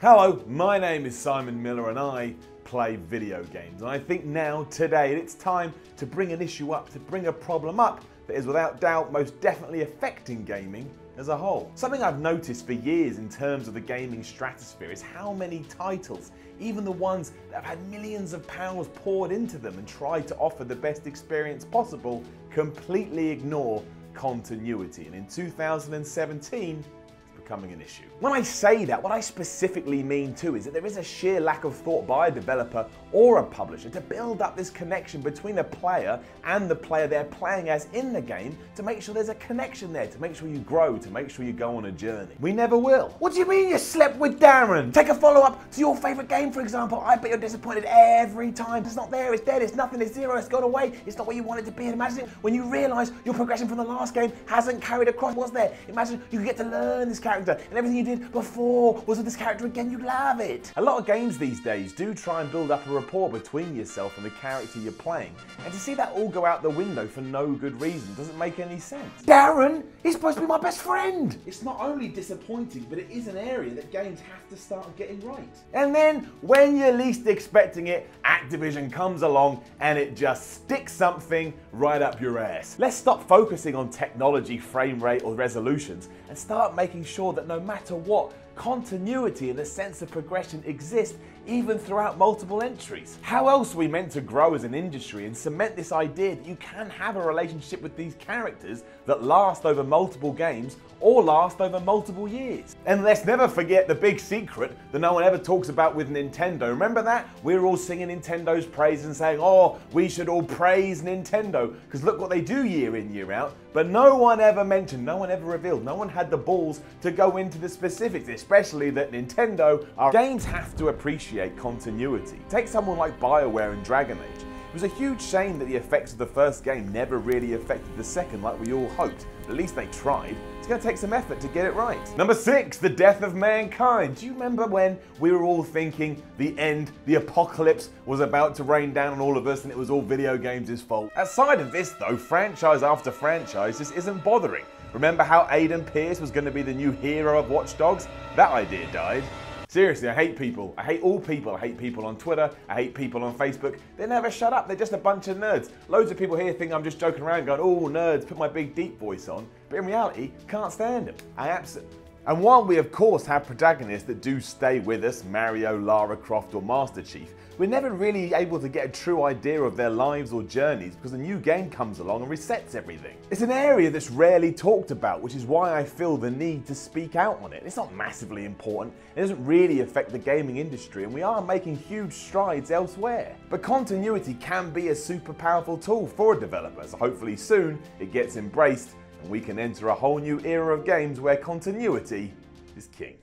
Hello, my name is Simon Miller and I play video games. And I think now, today, it's time to bring an issue up, to bring a problem up that is without doubt most definitely affecting gaming as a whole. Something I've noticed for years in terms of the gaming stratosphere is how many titles, even the ones that have had millions of pounds poured into them and tried to offer the best experience possible, completely ignore continuity. And in 2017, becoming an issue. When I say that, what I specifically mean too is that there is a sheer lack of thought by a developer or a publisher to build up this connection between a player and the player they're playing as in the game, to make sure there's a connection there, to make sure you grow, to make sure you go on a journey. We never will. What do you mean you slept with Darren? Take a follow-up to your favourite game, for example. I bet you're disappointed every time. It's not there, it's dead, it's nothing, it's zero, it's gone away, it's not what you want it to be. And imagine it when you realise your progression from the last game hasn't carried across what's there. Imagine you get to learn this character and everything you did before was with this character again, you'd love it. A lot of games these days do try and build up a rapport between yourself and the character you're playing, and to see that all go out the window for no good reason doesn't make any sense. Darren, he's supposed to be my best friend! It's not only disappointing, but it is an area that games have to start getting right. And then, when you're least expecting it, Activision comes along and it just sticks something right up your ass. Let's stop focusing on technology, frame rate or resolutions and start making sure that no matter what, continuity and a sense of progression exist even throughout multiple entries. How else are we meant to grow as an industry and cement this idea that you can have a relationship with these characters that last over multiple games or last over multiple years? And let's never forget the big secret that no one ever talks about with Nintendo. Remember that? We were all singing Nintendo's praise and saying, oh, we should all praise Nintendo because look what they do year in, year out. But no one ever mentioned, no one ever revealed, no one had the balls to go into the specifics, especially that Nintendo, our games have to appreciate continuity. Take someone like BioWare and Dragon Age. It was a huge shame that the effects of the first game never really affected the second like we all hoped. At least they tried. It's going to take some effort to get it right. Number 6, the death of mankind. Do you remember when we were all thinking the end, the apocalypse was about to rain down on all of us and it was all video games' fault? Outside of this though, franchise after franchise just isn't bothering. Remember how Aiden Pierce was going to be the new hero of Watch Dogs? That idea died. Seriously, I hate people. I hate all people. I hate people on Twitter. I hate people on Facebook. They never shut up. They're just a bunch of nerds. Loads of people here think I'm just joking around going, oh, nerds, put my big deep voice on. But in reality, can't stand them. And while we of course have protagonists that do stay with us, Mario, Lara Croft or Master Chief, we're never really able to get a true idea of their lives or journeys because a new game comes along and resets everything. It's an area that's rarely talked about, which is why I feel the need to speak out on it. It's not massively important, it doesn't really affect the gaming industry, and we are making huge strides elsewhere. But continuity can be a super powerful tool for a developer, so hopefully soon it gets embraced and we can enter a whole new era of games where continuity is king.